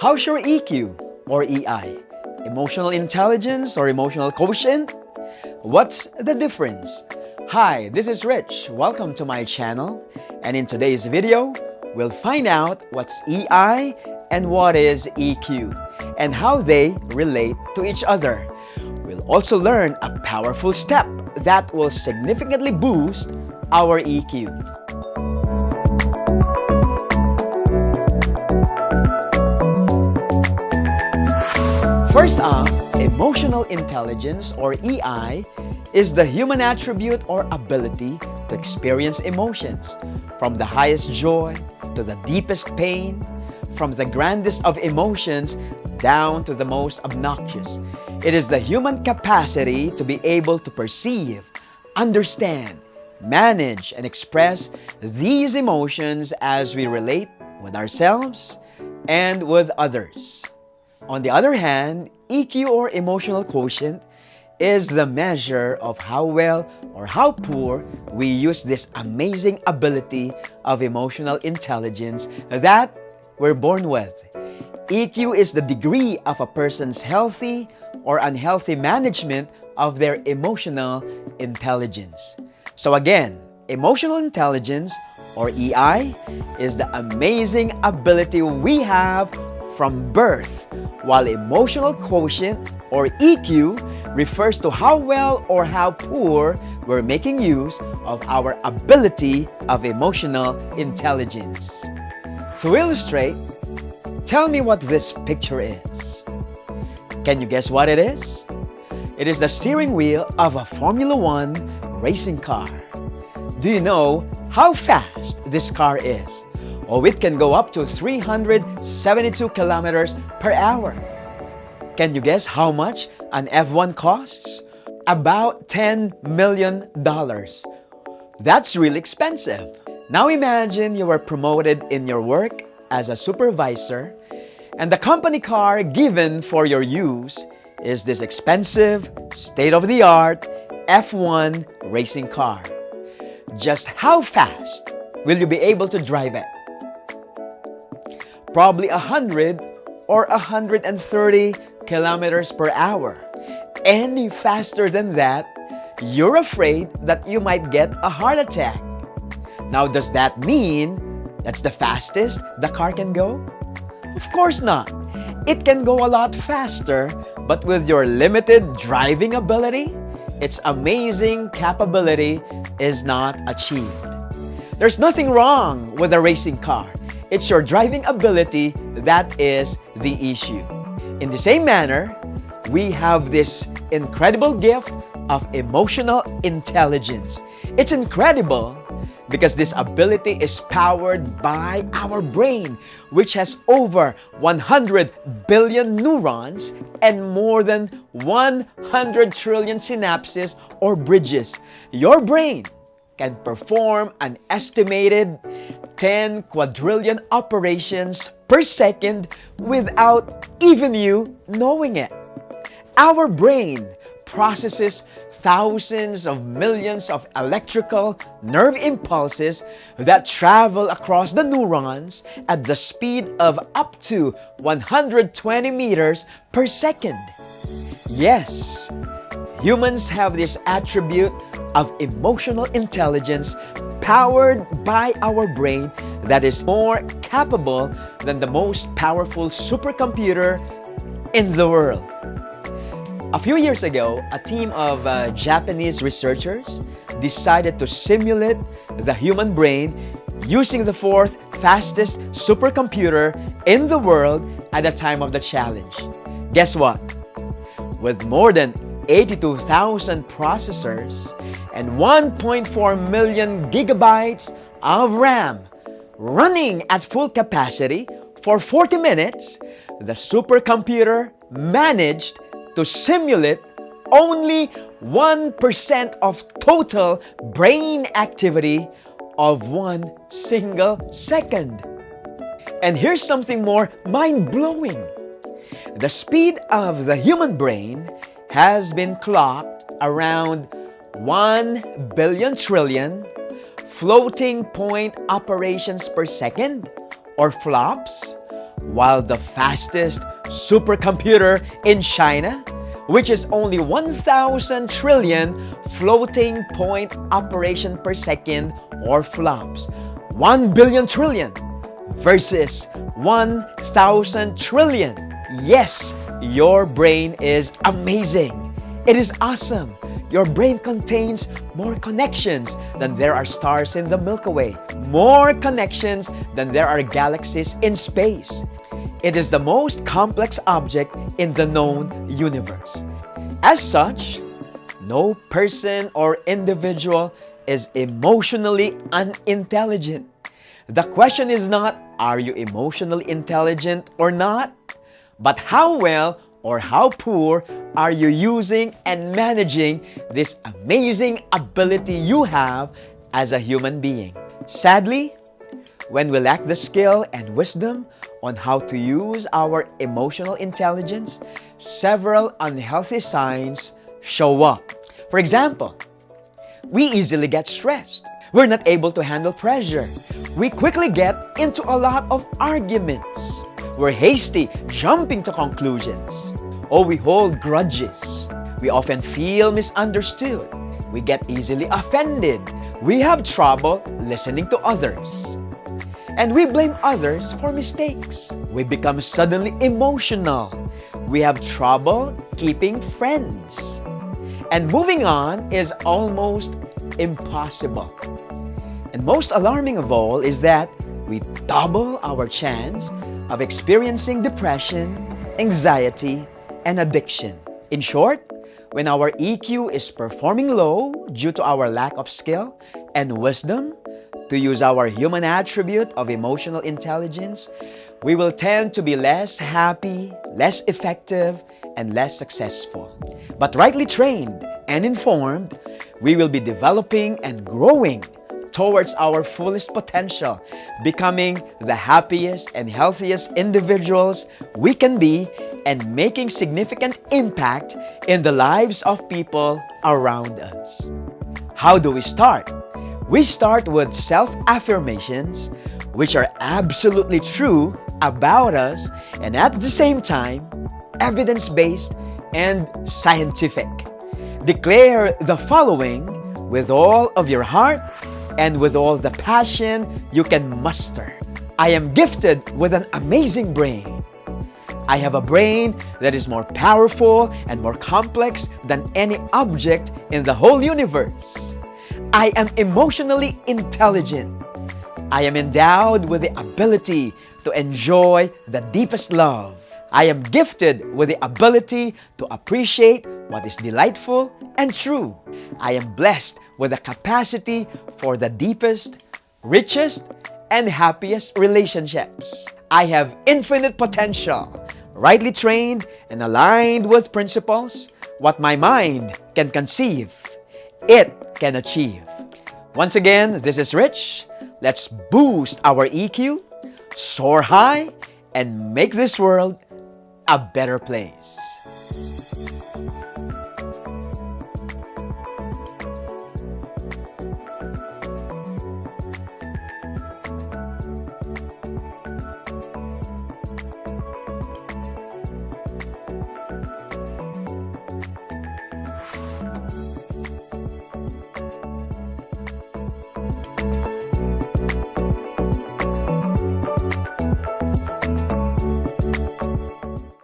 How's your EQ or EI? Emotional intelligence or emotional quotient? What's the difference? Hi, this is Rich. Welcome to my channel. And in today's video, we'll find out what's EI and what is EQ and how they relate to each other. We'll also learn a powerful step that will significantly boost our EQ. First up, emotional intelligence or EI is the human attribute or ability to experience emotions, from the highest joy to the deepest pain, from the grandest of emotions down to the most obnoxious. It is the human capacity to be able to perceive, understand, manage, and express these emotions as we relate with ourselves and with others. On the other hand, EQ or emotional quotient is the measure of how well or how poor we use this amazing ability of emotional intelligence that we're born with. EQ is the degree of a person's healthy or unhealthy management of their emotional intelligence. So again, emotional intelligence or EI is the amazing ability we have from birth, while emotional quotient or EQ refers to how well or how poor we're making use of our ability of emotional intelligence. To illustrate, tell me what this picture is. Can you guess what it is? It is the steering wheel of a Formula One racing car. Do you know how fast this car is? Oh, it can go up to 372 kilometers per hour. Can you guess how much an F1 costs? About $10 million. That's really expensive. Now imagine you were promoted in your work as a supervisor, and the company car given for your use is this expensive, state-of-the-art F1 racing car. Just how fast will you be able to drive it? Probably 100 or 130 kilometers per hour. Any faster than that, you're afraid that you might get a heart attack. Now, does that mean that's the fastest the car can go? Of course not. It can go a lot faster, but with your limited driving ability, its amazing capability is not achieved. There's nothing wrong with a racing car. It's your driving ability that is the issue. In the same manner, we have this incredible gift of emotional intelligence. It's incredible because this ability is powered by our brain, which has over 100 billion neurons and more than 100 trillion synapses or bridges. Your brain can perform an estimated 10 quadrillion operations per second without even you knowing it. Our brain processes thousands of millions of electrical nerve impulses that travel across the neurons at the speed of up to 120 meters per second. Yes, humans have this attribute of emotional intelligence powered by our brain that is more capable than the most powerful supercomputer in the world. A few years ago, a team of Japanese researchers decided to simulate the human brain using the fourth fastest supercomputer in the world at the time of the challenge. Guess what? With more than 82,000 processors and 1.4 million gigabytes of RAM running at full capacity for 40 minutes, the supercomputer managed to simulate only 1% of total brain activity of 1 single second. And here's something more mind-blowing. The speed of the human brain has been clocked around 1 billion trillion floating point operations per second, or flops, while the fastest supercomputer in China, which is only 1,000 trillion floating point operation per second, or flops, 1 billion trillion versus 1,000 trillion. Yes, your brain is amazing. It is awesome. Your brain contains more connections than there are stars in the Milky Way, more connections than there are galaxies in space. It is the most complex object in the known universe. As such, no person or individual is emotionally unintelligent. The question is not, are you emotionally intelligent or not? But how well or how poor are you using and managing this amazing ability you have as a human being? Sadly, when we lack the skill and wisdom on how to use our emotional intelligence, several unhealthy signs show up. For example, we easily get stressed. We're not able to handle pressure. We quickly get into a lot of arguments. We're hasty, jumping to conclusions. Or we hold grudges. We often feel misunderstood. We get easily offended. We have trouble listening to others. And we blame others for mistakes. We become suddenly emotional. We have trouble keeping friends. And moving on is almost impossible. And most alarming of all is that we double our chance of experiencing depression, anxiety, and addiction. In short, when our EQ is performing low due to our lack of skill and wisdom to use our human attribute of emotional intelligence, we will tend to be less happy, less effective, and less successful. But rightly trained and informed, we will be developing and growing towards our fullest potential, becoming the happiest and healthiest individuals we can be and making significant impact in the lives of people around us. How do we start? We start with self-affirmations, which are absolutely true about us and at the same time, evidence-based and scientific. Declare the following with all of your heart and with all the passion you can muster. I am gifted with an amazing brain. I have a brain that is more powerful and more complex than any object in the whole universe. I am emotionally intelligent. I am endowed with the ability to enjoy the deepest love. I am gifted with the ability to appreciate what is delightful and true. I am blessed with the capacity for the deepest, richest, and happiest relationships. I have infinite potential. Rightly trained and aligned with principles, what my mind can conceive, it can achieve. Once again, this is Rich. Let's boost our EQ, soar high, and make this world a better place.